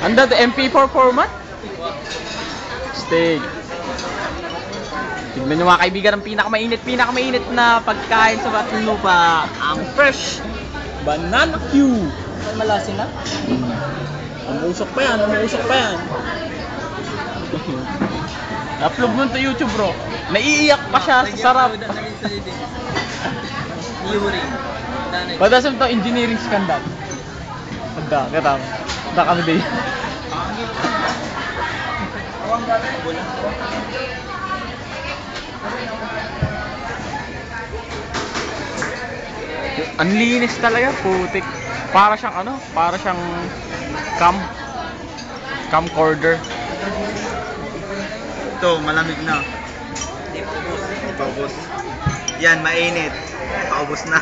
Anda, the MP4 format? Steak. Tignan nyo mga kaibigan, ang pinakamainit na pagkain sa Muntinlupa. Ang fresh banana Q. Malasin na? Umuusok pa yan. Upload mo to YouTube, bro. Naiiyak pa siya sa sarap. Padasam to engineering scandal. Ada kami din. Ang linis talaga, putik. Para siyang camcorder. Ito, malamig na. Paubos. Yan, mainit. Paubos na.